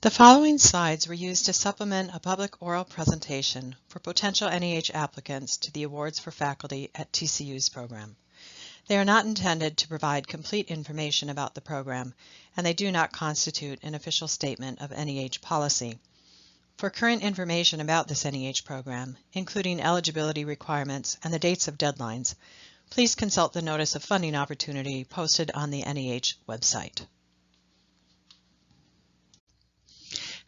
The following slides were used to supplement a public oral presentation for potential NEH applicants to the Awards for Faculty at TCUs program. They are not intended to provide complete information about the program, and they do not constitute an official statement of NEH policy. For current information about this NEH program, including eligibility requirements and the dates of deadlines, please consult the Notice of Funding Opportunity posted on the NEH website.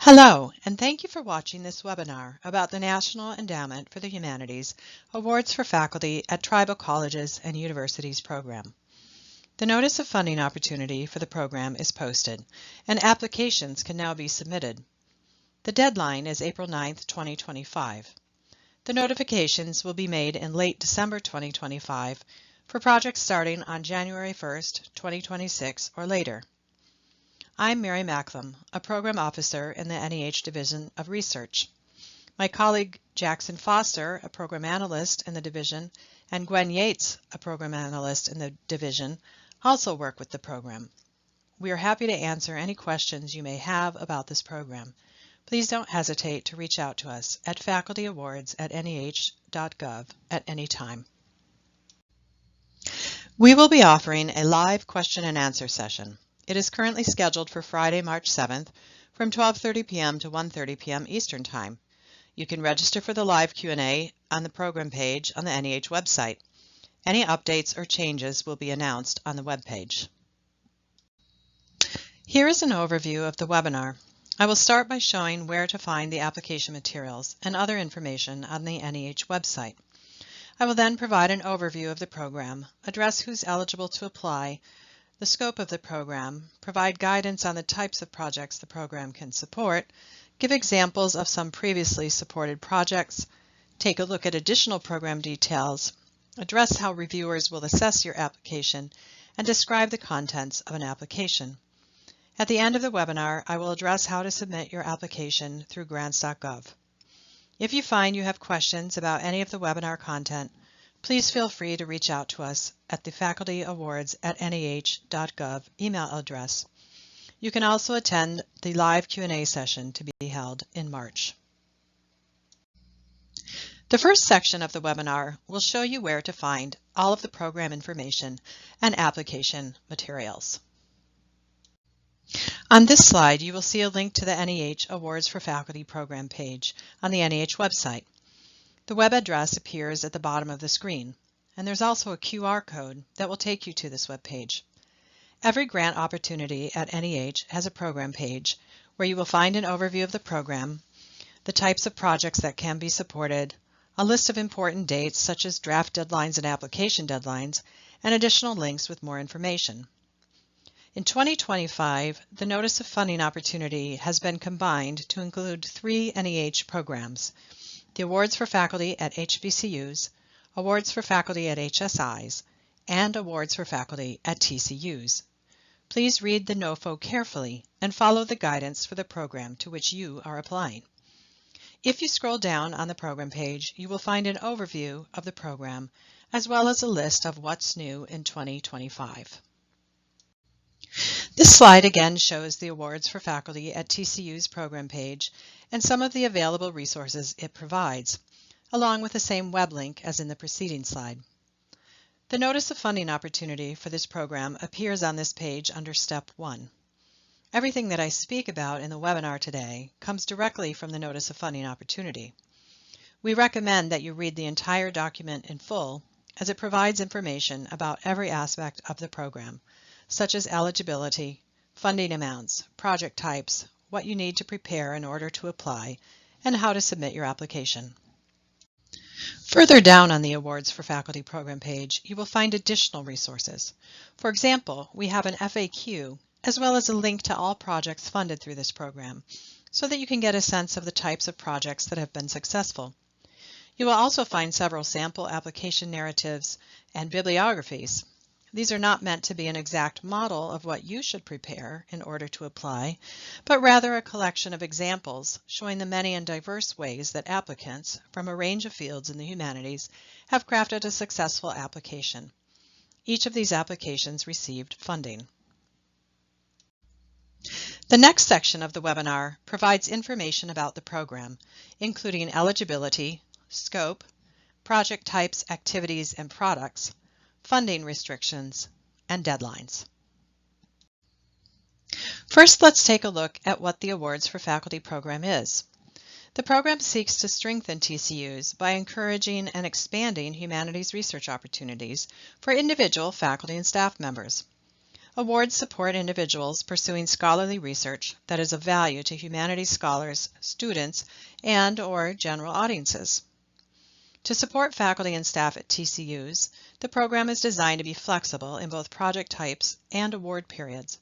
Hello, and thank you for watching this webinar about the National Endowment for the Humanities Awards for Faculty at Tribal Colleges and Universities program. The Notice of Funding Opportunity for the program is posted, and applications can now be submitted. The deadline is April 9, 2025. The notifications will be made in late December 2025 for projects starting on January 1, 2026 or later. I'm Mary Macklem, a Program Officer in the NEH Division of Research. My colleague Jackson Foster, a Program Analyst in the division, and Gwen Yates, a Program Analyst in the division, also work with the program. We are happy to answer any questions you may have about this program. Please don't hesitate to reach out to us at facultyawards@neh.gov at any time. We will be offering a live question and answer session. It is currently scheduled for Friday, March 7th from 12:30 p.m. to 1:30 p.m. Eastern Time. You can register for the live Q&A on the program page on the NEH website. Any updates or changes will be announced on the web page. Here is an overview of the webinar. I will start by showing where to find the application materials and other information on the NEH website. I will then provide an overview of the program, address who's eligible to apply, the scope of the program, provide guidance on the types of projects the program can support, give examples of some previously supported projects, take a look at additional program details, address how reviewers will assess your application, and describe the contents of an application. At the end of the webinar, I will address how to submit your application through grants.gov. If you find you have questions about any of the webinar content, please feel free to reach out to us at the facultyawards@neh.gov email address. You can also attend the live Q&A session to be held in March. The first section of the webinar will show you where to find all of the program information and application materials. On this slide, you will see a link to the NEH Awards for Faculty program page on the NEH website. The web address appears at the bottom of the screen, and there's also a QR code that will take you to this web page. Every grant opportunity at NEH has a program page where you will find an overview of the program, the types of projects that can be supported, a list of important dates such as draft deadlines and application deadlines, and additional links with more information. In 2025, the Notice of Funding Opportunity has been combined to include 3 NEH programs: the Awards for Faculty at HBCUs, Awards for Faculty at HSIs, and Awards for Faculty at TCUs. Please read the NOFO carefully and follow the guidance for the program to which you are applying. If you scroll down on the program page, you will find an overview of the program, as well as a list of what's new in 2025. This slide again shows the Awards for Faculty at TCU's program page and some of the available resources it provides, along with the same web link as in the preceding slide. The Notice of Funding Opportunity for this program appears on this page under Step 1. Everything that I speak about in the webinar today comes directly from the Notice of Funding Opportunity. We recommend that you read the entire document in full, as it provides information about every aspect of the program, such as eligibility, funding amounts, project types, what you need to prepare in order to apply, and how to submit your application. Further down on the Awards for Faculty program page, you will find additional resources. For example, we have an FAQ, as well as a link to all projects funded through this program, so that you can get a sense of the types of projects that have been successful. You will also find several sample application narratives and bibliographies. These are not meant to be an exact model of what you should prepare in order to apply, but rather a collection of examples showing the many and diverse ways that applicants from a range of fields in the humanities have crafted a successful application. Each of these applications received funding. The next section of the webinar provides information about the program, including eligibility, scope, project types, activities, and products, funding restrictions, and deadlines. First, let's take a look at what the Awards for Faculty program is. The program seeks to strengthen TCUs by encouraging and expanding humanities research opportunities for individual faculty and staff members. Awards support individuals pursuing scholarly research that is of value to humanities scholars, students, and/or general audiences. To support faculty and staff at TCUs, the program is designed to be flexible in both project types and award periods.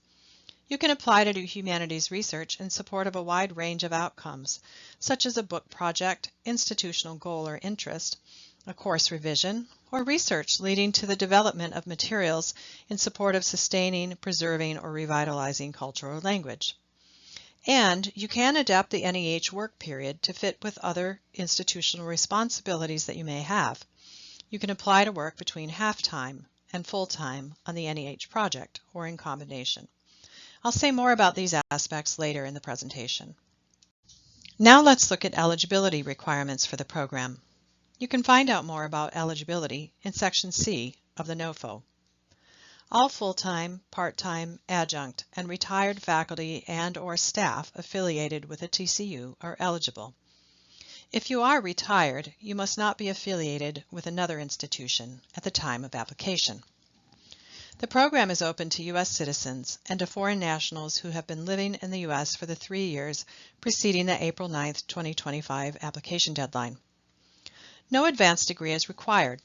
You can apply to do humanities research in support of a wide range of outcomes, such as a book project, institutional goal or interest, a course revision, or research leading to the development of materials in support of sustaining, preserving, or revitalizing culture or language. And you can adapt the NEH work period to fit with other institutional responsibilities that you may have. You can apply to work between half-time and full-time on the NEH project or in combination. I'll say more about these aspects later in the presentation. Now let's look at eligibility requirements for the program. You can find out more about eligibility in Section C of the NOFO. All full-time, part-time, adjunct, and retired faculty and/or staff affiliated with a TCU are eligible. If you are retired, you must not be affiliated with another institution at the time of application. The program is open to U.S. citizens and to foreign nationals who have been living in the U.S. for the 3 years preceding the April 9, 2025 application deadline. No advanced degree is required.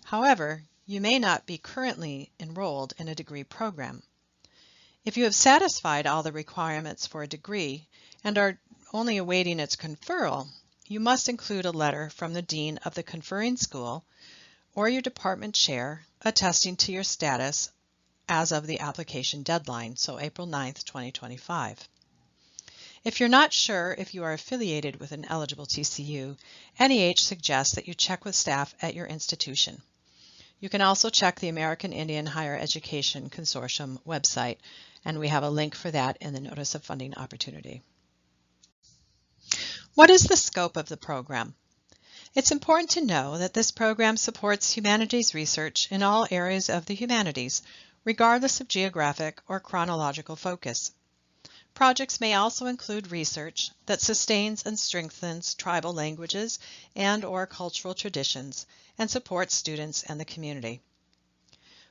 However, you may not be currently enrolled in a degree program. If you have satisfied all the requirements for a degree and are only awaiting its conferral, you must include a letter from the dean of the conferring school or your department chair attesting to your status as of the application deadline, so April 9, 2025. If you're not sure if you are affiliated with an eligible TCU, NEH suggests that you check with staff at your institution. You can also check the American Indian Higher Education Consortium website, and we have a link for that in the Notice of Funding Opportunity. What is the scope of the program? It's important to know that this program supports humanities research in all areas of the humanities, regardless of geographic or chronological focus. Projects may also include research that sustains and strengthens tribal languages and/or cultural traditions and supports students and the community.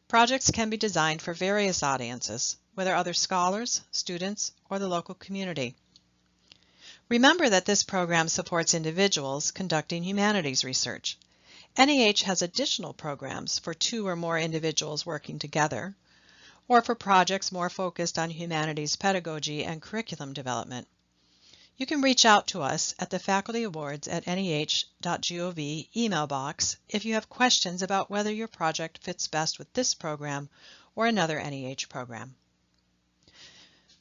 Projects can be designed for various audiences, whether other scholars, students, or the local community. Remember that this program supports individuals conducting humanities research. NEH has additional programs for 2 or more individuals working together, or for projects more focused on humanities pedagogy and curriculum development. You can reach out to us at the facultyawards@neh.gov email box if you have questions about whether your project fits best with this program or another NEH program.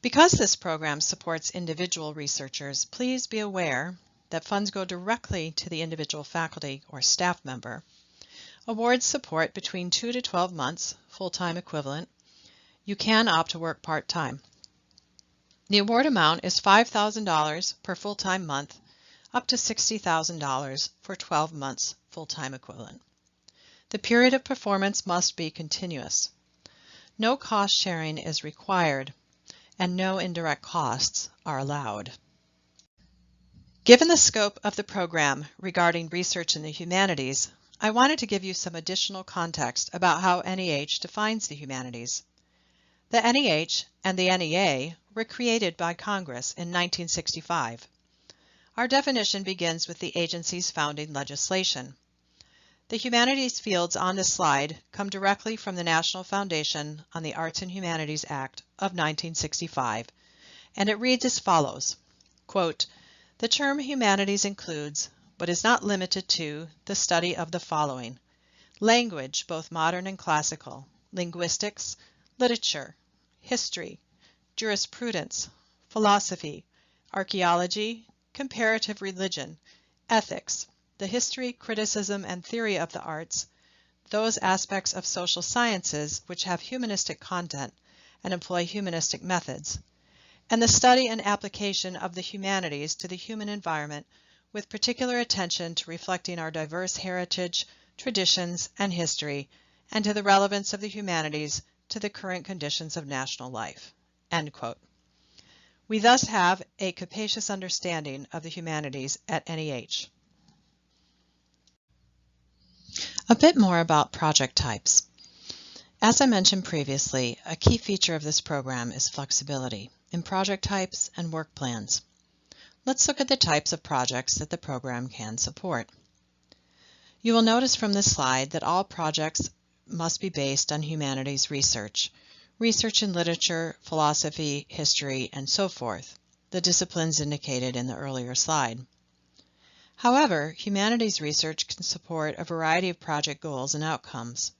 Because this program supports individual researchers, please be aware that funds go directly to the individual faculty or staff member. Awards support between 2 to 12 months, full-time equivalent. You can opt to work part-time. The award amount is $5,000 per full-time month, up to $60,000 for 12 months full-time equivalent. The period of performance must be continuous. No cost sharing is required, and no indirect costs are allowed. Given the scope of the program regarding research in the humanities, I wanted to give you some additional context about how NEH defines the humanities. The NEH and the NEA were created by Congress in 1965. Our definition begins with the agency's founding legislation. The humanities fields on this slide come directly from the National Foundation on the Arts and Humanities Act of 1965, and it reads as follows, quote, "The term humanities includes, but is not limited to, the study of the following: language, both modern and classical, linguistics, literature, history, jurisprudence, philosophy, archaeology, comparative religion, ethics, the history, criticism, and theory of the arts, those aspects of social sciences which have humanistic content and employ humanistic methods, and the study and application of the humanities to the human environment with particular attention to reflecting our diverse heritage, traditions, and history, and to the relevance of the humanities to the current conditions of national life." End quote. We thus have a capacious understanding of the humanities at NEH. A bit more about project types. As I mentioned previously, a key feature of this program is flexibility in project types and work plans. Let's look at the types of projects that the program can support. You will notice from this slide that all projects must be based on humanities research in literature, philosophy, history, and so forth, the disciplines indicated in the earlier slide. However, humanities research can support a variety of project goals and outcomes.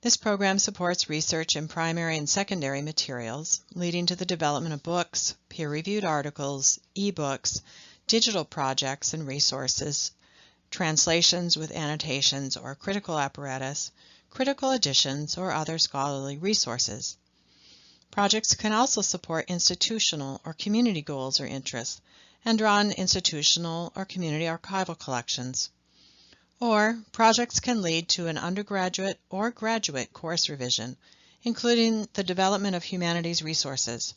This program supports research in primary and secondary materials, leading to the development of books, peer-reviewed articles, e-books, digital projects and resources, translations with annotations or critical apparatus, critical editions, or other scholarly resources. Projects can also support institutional or community goals or interests and draw on institutional or community archival collections. Or projects can lead to an undergraduate or graduate course revision, including the development of humanities resources.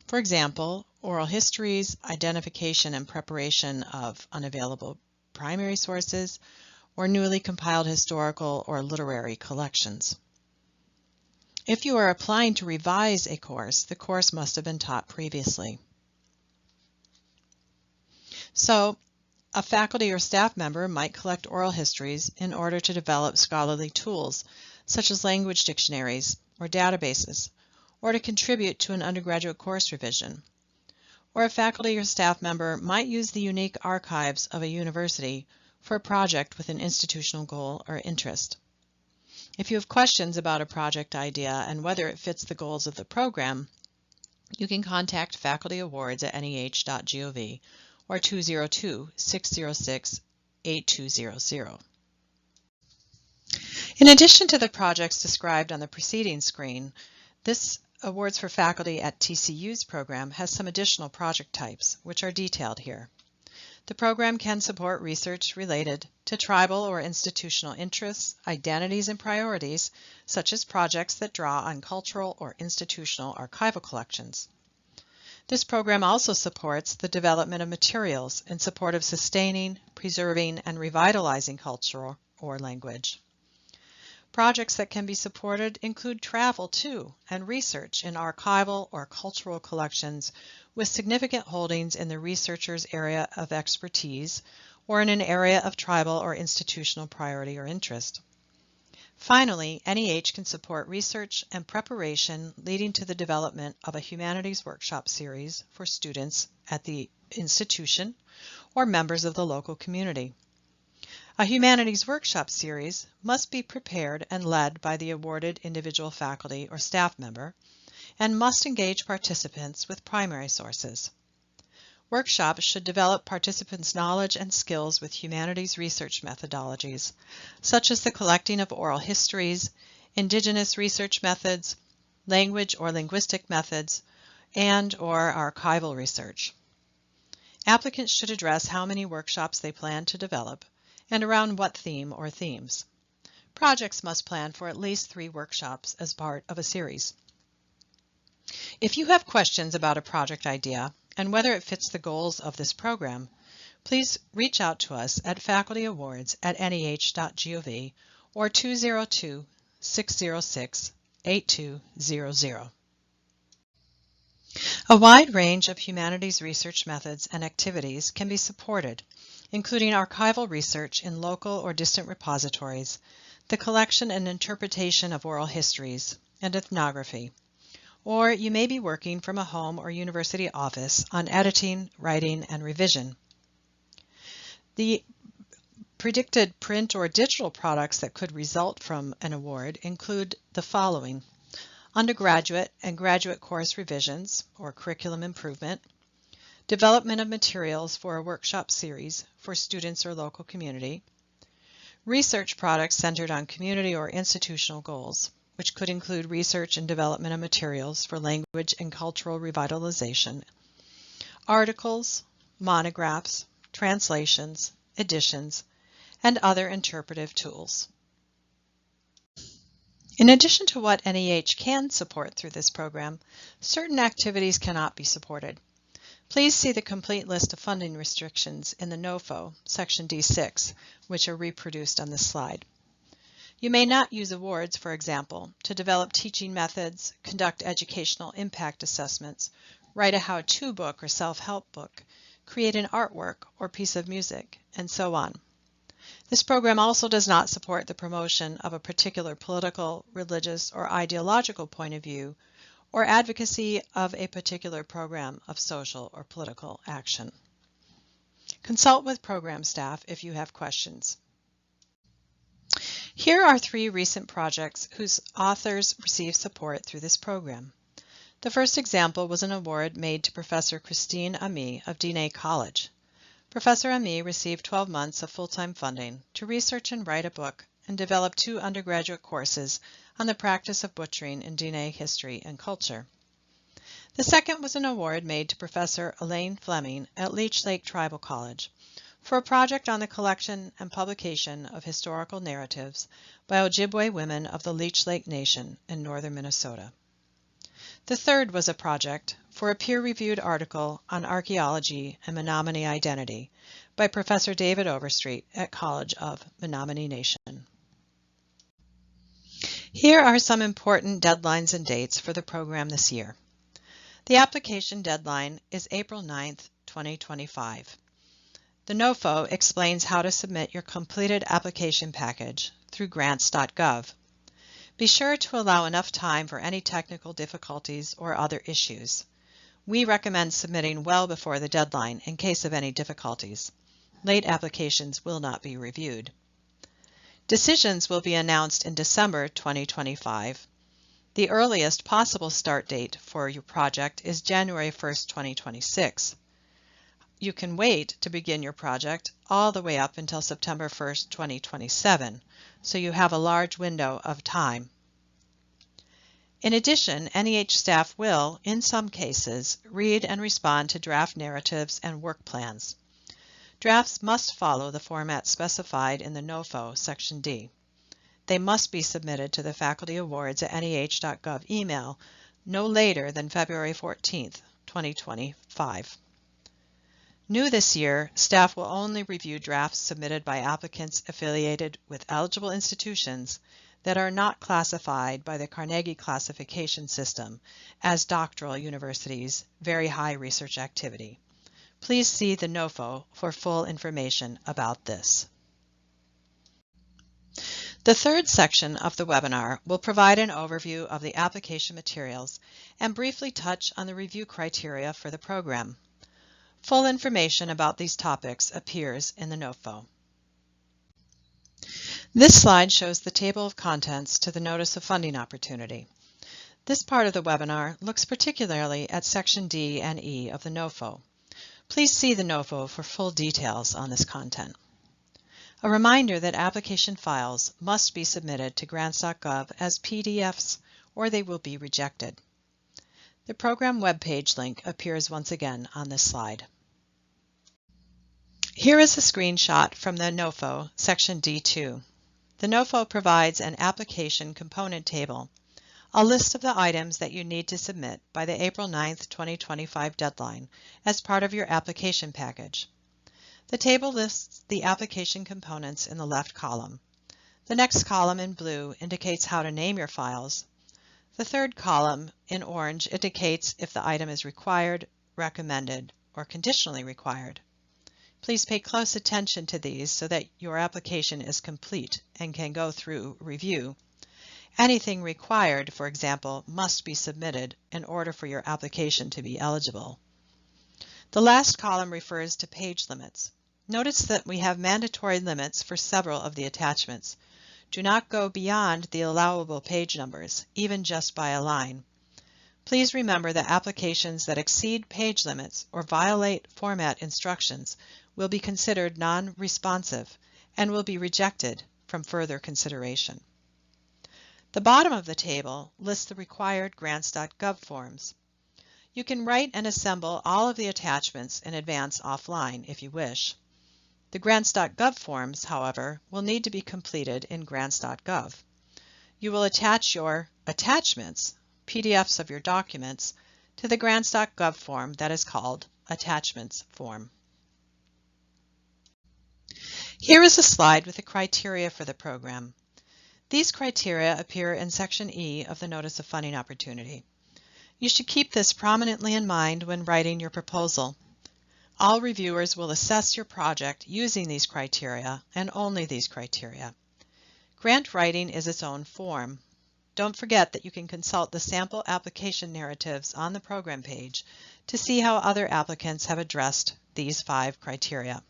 For example, oral histories, identification and preparation of unavailable primary sources, or newly compiled historical or literary collections. If you are applying to revise a course, the course must have been taught previously. So, a faculty or staff member might collect oral histories in order to develop scholarly tools, such as language dictionaries or databases, or to contribute to an undergraduate course revision. Or a faculty or staff member might use the unique archives of a university for a project with an institutional goal or interest. If you have questions about a project idea and whether it fits the goals of the program, you can contact Faculty Awards at NEH.gov or 202-606-8200. In addition to the projects described on the preceding screen, this Awards for Faculty at TCUs program has some additional project types, which are detailed here. The program can support research related to tribal or institutional interests, identities, and priorities, such as projects that draw on cultural or institutional archival collections. This program also supports the development of materials in support of sustaining, preserving, and revitalizing culture or language. Projects that can be supported include travel to and research in archival or cultural collections with significant holdings in the researcher's area of expertise or in an area of tribal or institutional priority or interest. Finally, NEH can support research and preparation leading to the development of a humanities workshop series for students at the institution or members of the local community. A humanities workshop series must be prepared and led by the awarded individual faculty or staff member and must engage participants with primary sources. Workshops should develop participants' knowledge and skills with humanities research methodologies, such as the collecting of oral histories, indigenous research methods, language or linguistic methods, and/or archival research. Applicants should address how many workshops they plan to develop and around what theme or themes. Projects must plan for at least 3 workshops as part of a series. If you have questions about a project idea and whether it fits the goals of this program, please reach out to us at facultyawards@NEH.gov or 202-606-8200. A wide range of humanities research methods and activities can be supported, including archival research in local or distant repositories, the collection and interpretation of oral histories, and ethnography. Or you may be working from a home or university office on editing, writing, and revision. The predicted print or digital products that could result from an award include the following: undergraduate and graduate course revisions or curriculum improvement, development of materials for a workshop series for students or local community, research products centered on community or institutional goals, which could include research and development of materials for language and cultural revitalization, articles, monographs, translations, editions, and other interpretive tools. In addition to what NEH can support through this program, certain activities cannot be supported. Please see the complete list of funding restrictions in the NOFO, section D6, which are reproduced on this slide. You may not use awards, for example, to develop teaching methods, conduct educational impact assessments, write a how-to book or self-help book, create an artwork or piece of music, and so on. This program also does not support the promotion of a particular political, religious, or ideological point of view, or advocacy of a particular program of social or political action. Consult with program staff if you have questions. Here are 3 recent projects whose authors received support through this program. The first example was an award made to Professor Christine Ami of Diné College. Professor Ami received 12 months of full-time funding to research and write a book and develop 2 undergraduate courses on the practice of butchering in Diné history and culture. The second was an award made to Professor Elaine Fleming at Leech Lake Tribal College for a project on the collection and publication of historical narratives by Ojibwe women of the Leech Lake Nation in northern Minnesota. The third was a project for a peer-reviewed article on archaeology and Menominee identity by Professor David Overstreet at College of Menominee Nation. Here are some important deadlines and dates for the program this year. The application deadline is April 9th, 2025. The NOFO explains how to submit your completed application package through grants.gov. Be sure to allow enough time for any technical difficulties or other issues. We recommend submitting well before the deadline in case of any difficulties. Late applications will not be reviewed. Decisions will be announced in December 2025. The earliest possible start date for your project is January 1st, 2026. You can wait to begin your project all the way up until September 1st, 2027, so you have a large window of time. In addition, NEH staff will, in some cases, read and respond to draft narratives and work plans. Drafts must follow the format specified in the NOFO, Section D. They must be submitted to the Faculty Awards at NEH.gov email no later than February 14th, 2025. New this year, staff will only review drafts submitted by applicants affiliated with eligible institutions that are not classified by the Carnegie classification system as doctoral universities, very high research activity. Please see the NOFO for full information about this. The third section of the webinar will provide an overview of the application materials and briefly touch on the review criteria for the program. Full information about these topics appears in the NOFO. This slide shows the table of contents to the Notice of Funding Opportunity. This part of the webinar looks particularly at Section D and E of the NOFO. Please see the NOFO for full details on this content. A reminder that application files must be submitted to grants.gov as PDFs or they will be rejected. The program webpage link appears once again on this slide. Here is a screenshot from the NOFO, Section D2. The NOFO provides an application component table, a list of the items that you need to submit by the April 9th, 2025 deadline as part of your application package. The table lists the application components in the left column. The next column in blue indicates how to name your files. The third column in orange indicates if the item is required, recommended, or conditionally required. Please pay close attention to these so that your application is complete and can go through review. Anything required, for example, must be submitted in order for your application to be eligible. The last column refers to page limits. Notice that we have mandatory limits for several of the attachments. Do not go beyond the allowable page numbers, even just by a line. Please remember that applications that exceed page limits or violate format instructions will be considered non-responsive and will be rejected from further consideration. The bottom of the table lists the required grants.gov forms. You can write and assemble all of the attachments in advance offline if you wish. The grants.gov forms, however, will need to be completed in grants.gov. You will attach your attachments, PDFs of your documents, to the grants.gov form that is called Attachments Form. Here is a slide with the criteria for the program. These criteria appear in Section E of the Notice of Funding Opportunity. You should keep this prominently in mind when writing your proposal. All reviewers will assess your project using these criteria and only these criteria. Grant writing is its own form. Don't forget that you can consult the sample application narratives on the program page to see how other applicants have addressed these 5 criteria.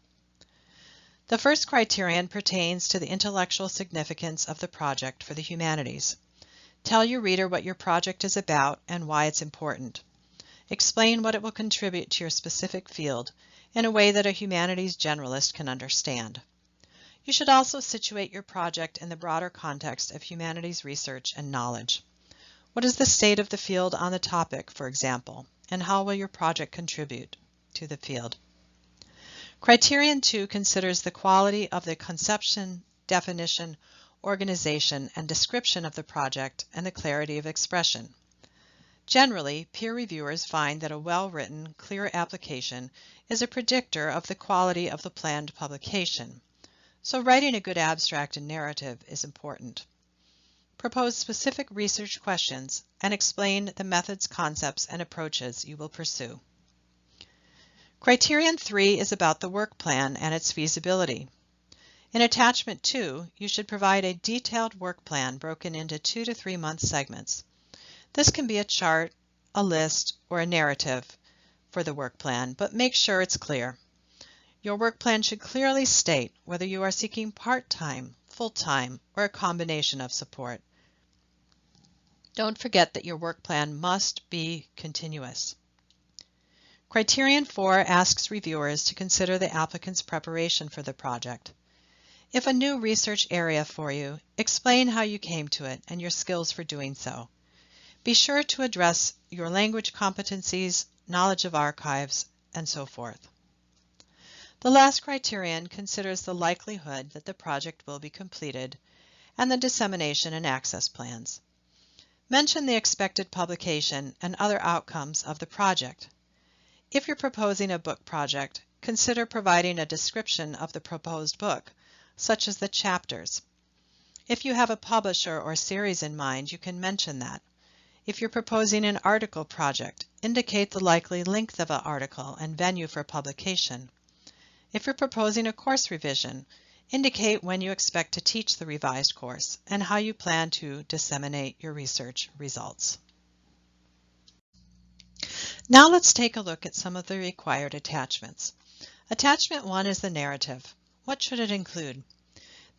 The first criterion pertains to the intellectual significance of the project for the humanities. Tell your reader what your project is about and why it's important. Explain what it will contribute to your specific field in a way that a humanities generalist can understand. You should also situate your project in the broader context of humanities research and knowledge. What is the state of the field on the topic, for example, and how will your project contribute to the field? Criterion 2 considers the quality of the conception, definition, organization, and description of the project and the clarity of expression. Generally, peer reviewers find that a well-written, clear application is a predictor of the quality of the planned publication, so writing a good abstract and narrative is important. Propose specific research questions and explain the methods, concepts, and approaches you will pursue. Criterion 3 is about the work plan and its feasibility. In Attachment 2, you should provide a detailed work plan broken into 2 to 3 month segments. This can be a chart, a list, or a narrative for the work plan, but make sure it's clear. Your work plan should clearly state whether you are seeking part-time, full-time, or a combination of support. Don't forget that your work plan must be continuous. Criterion 4 asks reviewers to consider the applicant's preparation for the project. If a new research area for you, explain how you came to it and your skills for doing so. Be sure to address your language competencies, knowledge of archives, and so forth. The last criterion considers the likelihood that the project will be completed and the dissemination and access plans. Mention the expected publication and other outcomes of the project. If you're proposing a book project, consider providing a description of the proposed book, such as the chapters. If you have a publisher or series in mind, you can mention that. If you're proposing an article project, indicate the likely length of an article and venue for publication. If you're proposing a course revision, indicate when you expect to teach the revised course and how you plan to disseminate your research results. Now let's take a look at some of the required attachments. Attachment 1 is the narrative. What should it include?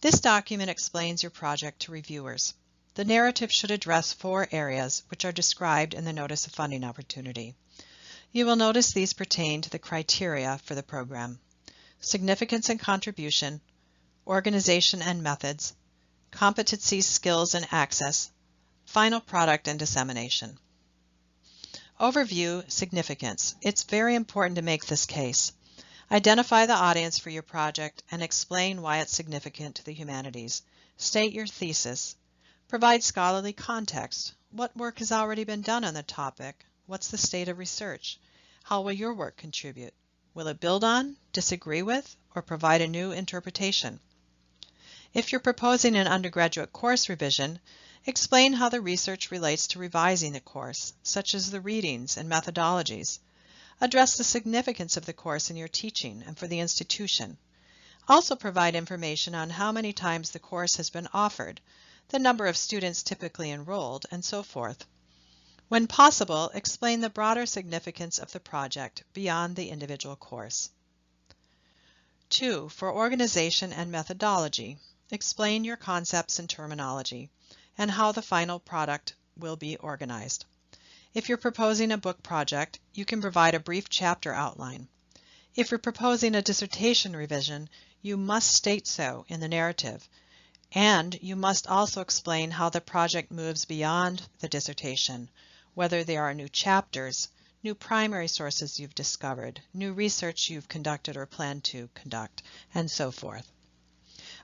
This document explains your project to reviewers. The narrative should address 4 areas which are described in the Notice of Funding Opportunity. You will notice these pertain to the criteria for the program: significance and contribution, organization and methods, competencies, skills, and access, final product and dissemination. Overview: significance. It's very important to make this case. Identify the audience for your project and explain why it's significant to the humanities. State your thesis. Provide scholarly context. What work has already been done on the topic? What's the state of research? How will your work contribute? Will it build on, disagree with, or provide a new interpretation? If you're proposing an undergraduate course revision, explain how the research relates to revising the course, such as the readings and methodologies. Address the significance of the course in your teaching and for the institution. Also provide information on how many times the course has been offered, the number of students typically enrolled, and so forth. When possible, explain the broader significance of the project beyond the individual course. 2. For organization and methodology, explain your concepts and terminology, and how the final product will be organized. If you're proposing a book project, you can provide a brief chapter outline. If you're proposing a dissertation revision, you must state so in the narrative. And you must also explain how the project moves beyond the dissertation, whether there are new chapters, new primary sources you've discovered, new research you've conducted or plan to conduct, and so forth.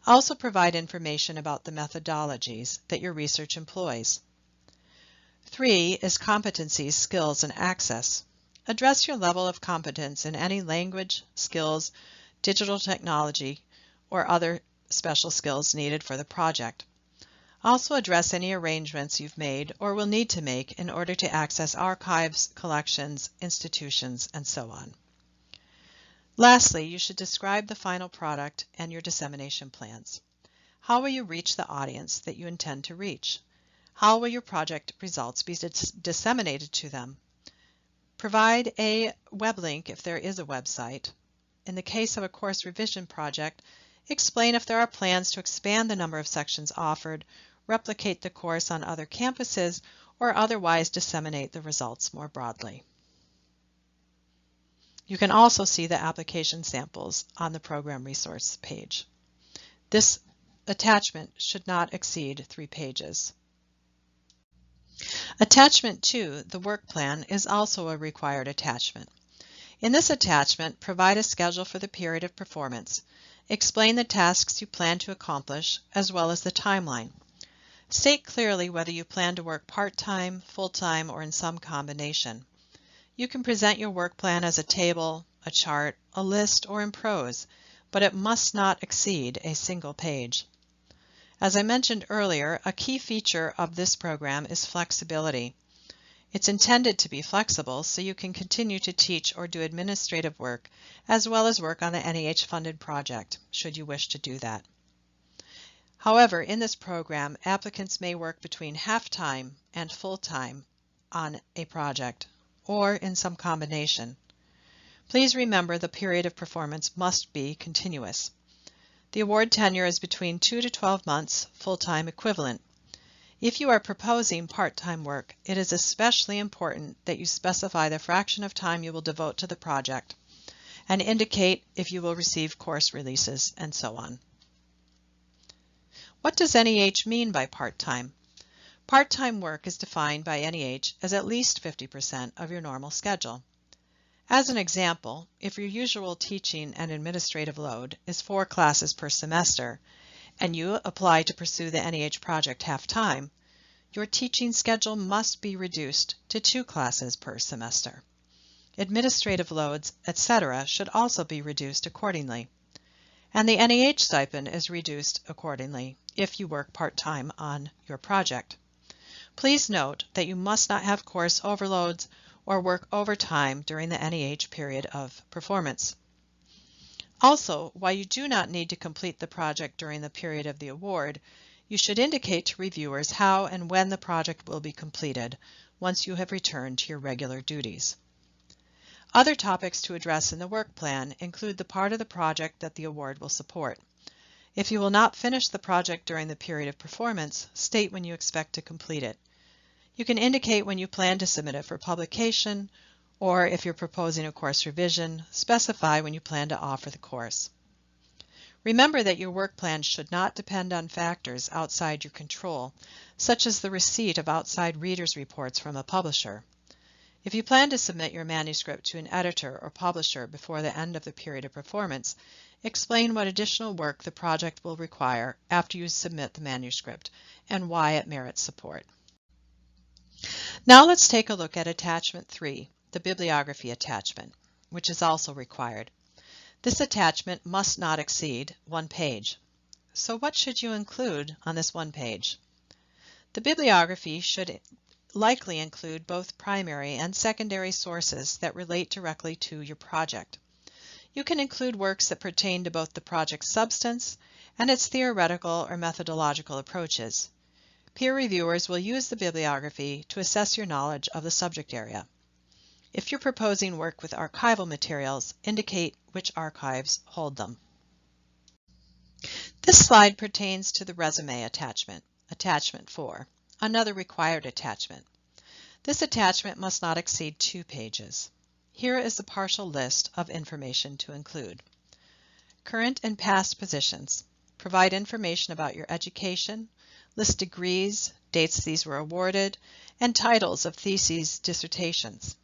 Also provide information about the methodologies that your research employs. 3 is competencies, skills, and access. Address your level of competence in any language, skills, digital technology, or other special skills needed for the project. Also address any arrangements you've made or will need to make in order to access archives, collections, institutions, and so on. Lastly, you should describe the final product and your dissemination plans. How will you reach the audience that you intend to reach? How will your project results be disseminated to them? Provide a web link if there is a website. In the case of a course revision project, explain if there are plans to expand the number of sections offered, replicate the course on other campuses, or otherwise disseminate the results more broadly. You can also see the application samples on the program resource page. This attachment should not exceed 3 pages. Attachment 2, the work plan, is also a required attachment. In this attachment, provide a schedule for the period of performance. Explain the tasks you plan to accomplish, as well as the timeline. State clearly whether you plan to work part-time, full-time, or in some combination. You can present your work plan as a table, a chart, a list, or in prose, but it must not exceed a single page. As I mentioned earlier, a key feature of this program is flexibility. It's intended to be flexible so you can continue to teach or do administrative work, as well as work on the NEH-funded project, should you wish to do that. However, in this program, applicants may work between half-time and full-time on a project, or in some combination. Please remember the period of performance must be continuous. The award tenure is between 2 to 12 months, full-time equivalent. If you are proposing part-time work, it is especially important that you specify the fraction of time you will devote to the project and indicate if you will receive course releases and so on. What does NEH mean by part-time? Part-time work is defined by NEH as at least 50% of your normal schedule. As an example, if your usual teaching and administrative load is 4 classes per semester, and you apply to pursue the NEH project half-time, your teaching schedule must be reduced to 2 classes per semester. Administrative loads, etc. should also be reduced accordingly. And the NEH stipend is reduced accordingly if you work part-time on your project. Please note that you must not have course overloads or work overtime during the NEH period of performance. Also, while you do not need to complete the project during the period of the award, you should indicate to reviewers how and when the project will be completed once you have returned to your regular duties. Other topics to address in the work plan include the part of the project that the award will support. If you will not finish the project during the period of performance, state when you expect to complete it. You can indicate when you plan to submit it for publication, or if you're proposing a course revision, specify when you plan to offer the course. Remember that your work plan should not depend on factors outside your control, such as the receipt of outside readers' reports from a publisher. If you plan to submit your manuscript to an editor or publisher before the end of the period of performance, explain what additional work the project will require after you submit the manuscript and why it merits support. Now let's take a look at Attachment 3, the bibliography attachment, which is also required. This attachment must not exceed 1 page. So what should you include on this 1 page? The bibliography should likely include both primary and secondary sources that relate directly to your project. You can include works that pertain to both the project's substance and its theoretical or methodological approaches. Peer reviewers will use the bibliography to assess your knowledge of the subject area. If you're proposing work with archival materials, indicate which archives hold them. This slide pertains to the resume attachment, Attachment 4, another required attachment. This attachment must not exceed 2 pages. Here is the partial list of information to include. Current and past positions. provide information about your education, list degrees, dates these were awarded, and titles of theses, dissertations.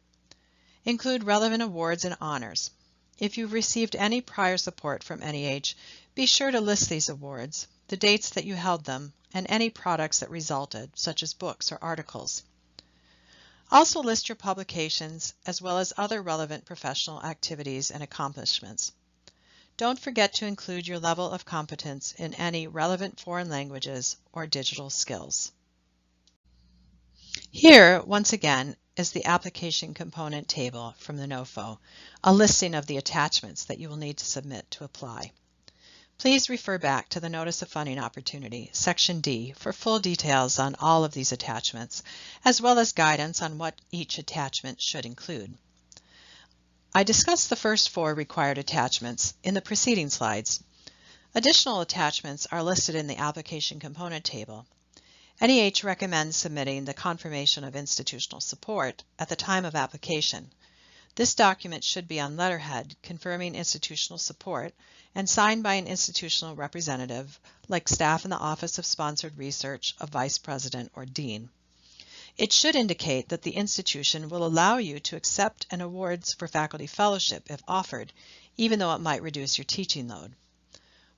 Include relevant awards and honors. If you've received any prior support from NEH, be sure to list these awards, the dates that you held them, and any products that resulted, such as books or articles. Also list your publications as well as other relevant professional activities and accomplishments. Don't forget to include your level of competence in any relevant foreign languages or digital skills. Here, once again, is the application component table from the NOFO, a listing of the attachments that you will need to submit to apply. Please refer back to the Notice of Funding Opportunity, Section D, for full details on all of these attachments, as well as guidance on what each attachment should include. I discussed the first 4 required attachments in the preceding slides. Additional attachments are listed in the application component table. NEH recommends submitting the confirmation of institutional support at the time of application. This document should be on letterhead confirming institutional support and signed by an institutional representative, like staff in the Office of Sponsored Research, a vice president, or dean. It should indicate that the institution will allow you to accept an awards for faculty fellowship if offered, even though it might reduce your teaching load.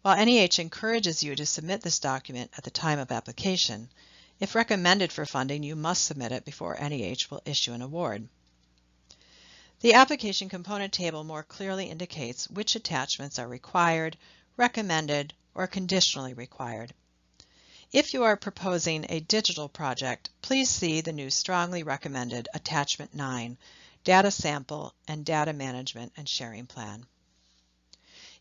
While NEH encourages you to submit this document at the time of application, if recommended for funding, you must submit it before NEH will issue an award. The application component table more clearly indicates which attachments are required, recommended, or conditionally required. If you are proposing a digital project, please see the new strongly recommended Attachment 9, Data Sample and Data Management and Sharing Plan.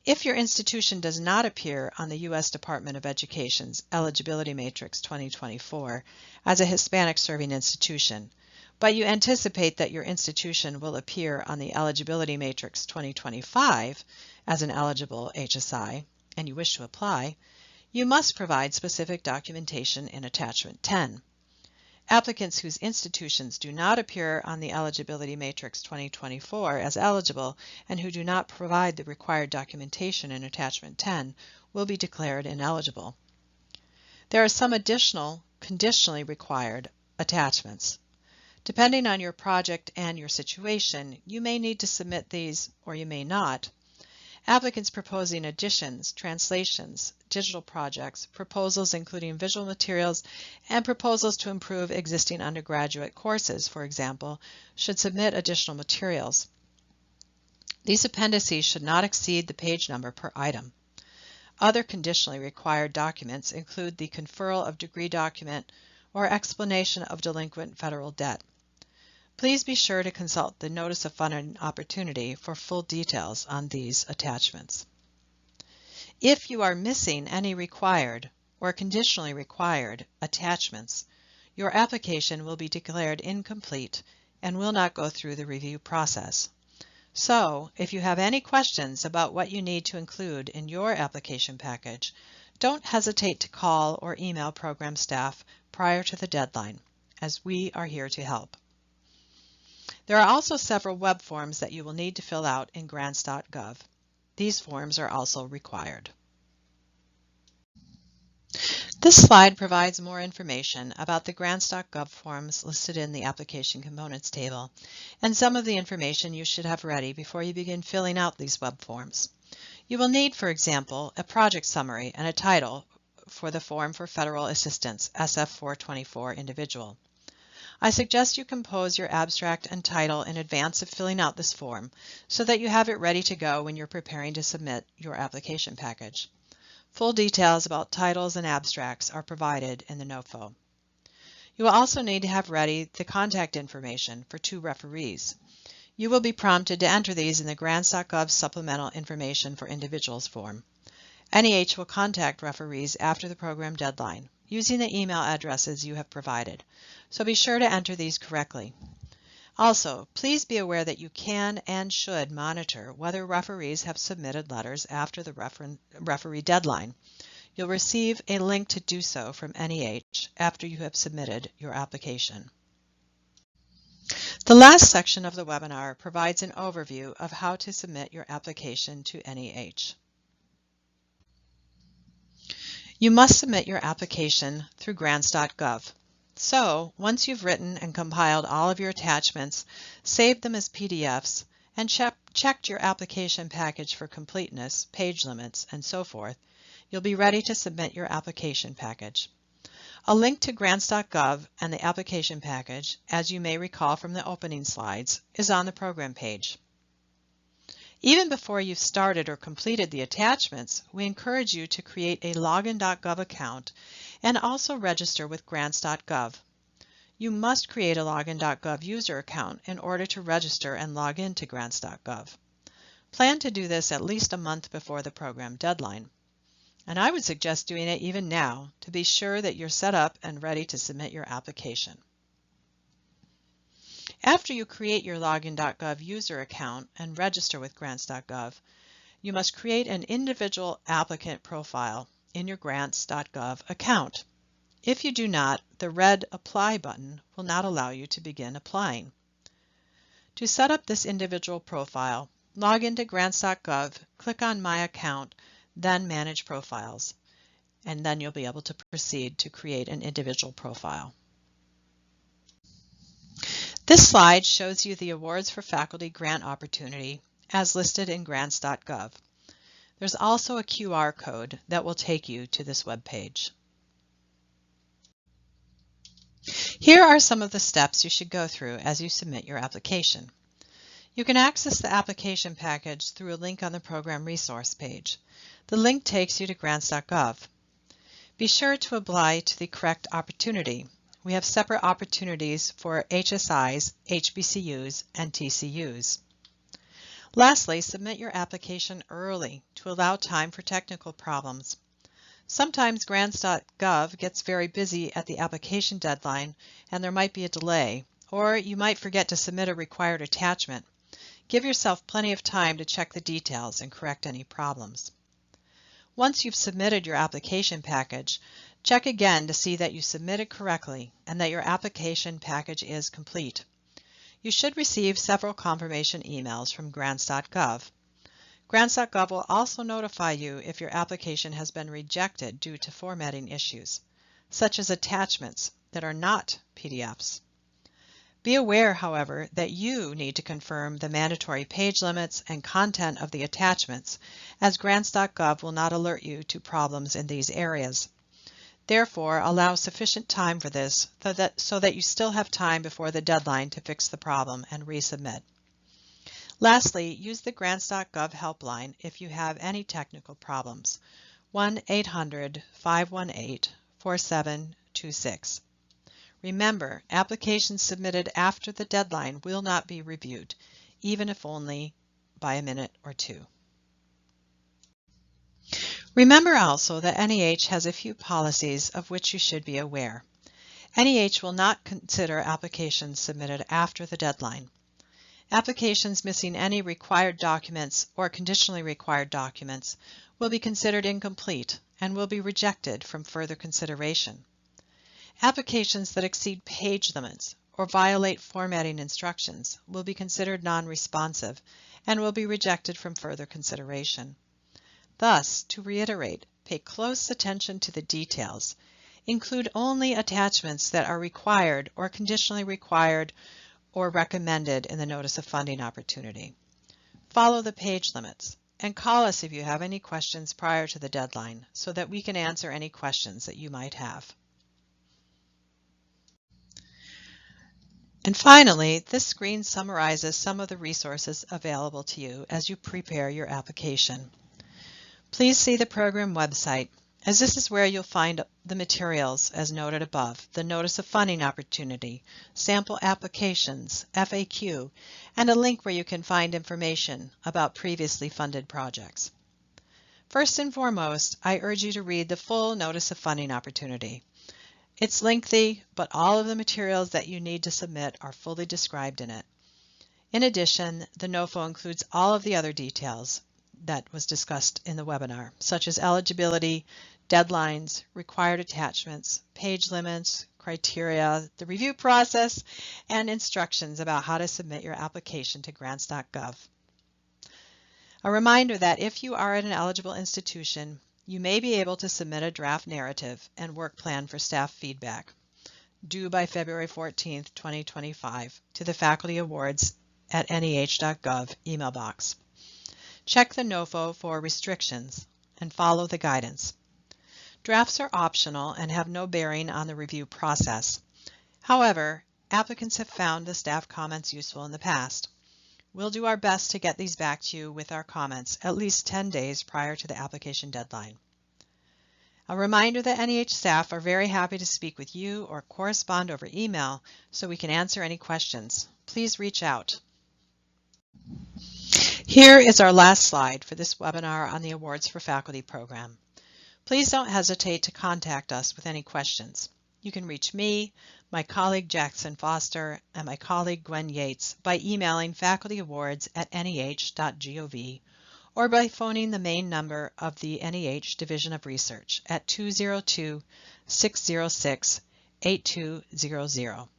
If your institution does not appear on the U.S. Department of Education's Eligibility Matrix 2024 as a Hispanic serving institution, but you anticipate that your institution will appear on the Eligibility Matrix 2025 as an eligible HSI, and you wish to apply, you must provide specific documentation in Attachment 10. Applicants whose institutions do not appear on the Eligibility Matrix 2024 as eligible and who do not provide the required documentation in Attachment 10 will be declared ineligible. There are some additional conditionally required attachments. Depending on your project and your situation, you may need to submit these or you may not. Applicants proposing additions, translations, digital projects, proposals including visual materials, and proposals to improve existing undergraduate courses, for example, should submit additional materials. These appendices should not exceed the page number per item. Other conditionally required documents include the conferral of degree document or explanation of delinquent federal debt. Please be sure to consult the Notice of Funding Opportunity for full details on these attachments. If you are missing any required or conditionally required attachments, your application will be declared incomplete and will not go through the review process. So, if you have any questions about what you need to include in your application package, don't hesitate to call or email program staff prior to the deadline, as we are here to help. There are also several web forms that you will need to fill out in grants.gov. These forms are also required. This slide provides more information about the grants.gov forms listed in the application components table and some of the information you should have ready before you begin filling out these web forms. You will need, for example, a project summary and a title for the Form for Federal Assistance, SF-424 individual. I suggest you compose your abstract and title in advance of filling out this form so that you have it ready to go when you're preparing to submit your application package. Full details about titles and abstracts are provided in the NOFO. You will also need to have ready the contact information for 2 referees. You will be prompted to enter these in the grants.gov Supplemental Information for Individuals form. NEH will contact referees after the program deadline using the email addresses you have provided, so be sure to enter these correctly. Also, please be aware that you can and should monitor whether referees have submitted letters after the referee deadline. You'll receive a link to do so from NEH after you have submitted your application. The last section of the webinar provides an overview of how to submit your application to NEH. You must submit your application through grants.gov. So, once you've written and compiled all of your attachments, saved them as PDFs, and checked your application package for completeness, page limits, and so forth, you'll be ready to submit your application package. A link to grants.gov and the application package, as you may recall from the opening slides, is on the program page. Even before you've started or completed the attachments, we encourage you to create a login.gov account and also register with grants.gov. You must create a login.gov user account in order to register and log into grants.gov. Plan to do this at least a month before the program deadline. And I would suggest doing it even now to be sure that you're set up and ready to submit your application. After you create your login.gov user account and register with grants.gov, you must create an individual applicant profile in your grants.gov account. If you do not, the red Apply button will not allow you to begin applying. To set up this individual profile, log into grants.gov, click on My Account, then Manage Profiles, and then you'll be able to proceed to create an individual profile. This slide shows you the Awards for Faculty grant opportunity as listed in grants.gov. There's also a QR code that will take you to this web page. Here are some of the steps you should go through as you submit your application. You can access the application package through a link on the program resource page. The link takes you to grants.gov. Be sure to apply to the correct opportunity. We have separate opportunities for HSIs, HBCUs, and TCUs. Lastly, submit your application early to allow time for technical problems. Sometimes grants.gov gets very busy at the application deadline and there might be a delay, or you might forget to submit a required attachment. Give yourself plenty of time to check the details and correct any problems. Once you've submitted your application package, check again to see that you submitted correctly and that your application package is complete. You should receive several confirmation emails from grants.gov. Grants.gov will also notify you if your application has been rejected due to formatting issues, such as attachments that are not PDFs. Be aware, however, that you need to confirm the mandatory page limits and content of the attachments, as grants.gov will not alert you to problems in these areas. Therefore, allow sufficient time for this so that you still have time before the deadline to fix the problem and resubmit. Lastly, use the grants.gov helpline if you have any technical problems. 1-800-518-4726. Remember, applications submitted after the deadline will not be reviewed, even if only by a minute or two. Remember also that NEH has a few policies of which you should be aware. NEH will not consider applications submitted after the deadline. Applications missing any required documents or conditionally required documents will be considered incomplete and will be rejected from further consideration. Applications that exceed page limits or violate formatting instructions will be considered non-responsive and will be rejected from further consideration. Thus, to reiterate, pay close attention to the details. Include only attachments that are required or conditionally required or recommended in the Notice of Funding opportunity. Follow the page limits and call us if you have any questions prior to the deadline so that we can answer any questions that you might have. And finally, this screen summarizes some of the resources available to you as you prepare your application. Please see the program website, as this is where you'll find the materials as noted above, the Notice of Funding opportunity, sample applications, FAQ, and a link where you can find information about previously funded projects. First and foremost, I urge you to read the full Notice of Funding opportunity. It's lengthy, but all of the materials that you need to submit are fully described in it. In addition, the NOFO includes all of the other details that was discussed in the webinar, such as eligibility, deadlines, required attachments, page limits, criteria, the review process, and instructions about how to submit your application to grants.gov. A reminder that if you are at an eligible institution, You may be able to submit a draft narrative and work plan for staff feedback, due by February 14th, 2025, to the Faculty Awards at NEH.gov email box. Check the NOFO for restrictions and follow the guidance. Drafts are optional and have no bearing on the review process. However, applicants have found the staff comments useful in the past. We'll do our best to get these back to you with our comments at least 10 days prior to the application deadline. A reminder that NEH staff are very happy to speak with you or correspond over email so we can answer any questions. Please reach out. Here is our last slide for this webinar on the Awards for Faculty program. Please don't hesitate to contact us with any questions. You can reach me, my colleague Jackson Foster, and my colleague Gwen Yates by emailing facultyawards@neh.gov or by phoning the main number of the NEH Division of Research at 202-606-8200.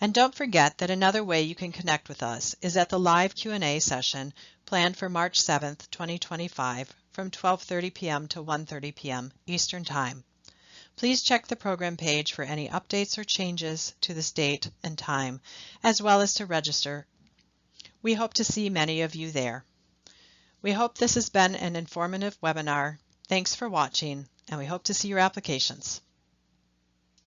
And don't forget that another way you can connect with us is at the live Q&A session planned for March 7th, 2025 from 12:30 p.m. to 1:30 p.m. Eastern Time. Please check the program page for any updates or changes to this date and time, as well as to register. We hope to see many of you there. We hope this has been an informative webinar. Thanks for watching, and we hope to see your applications.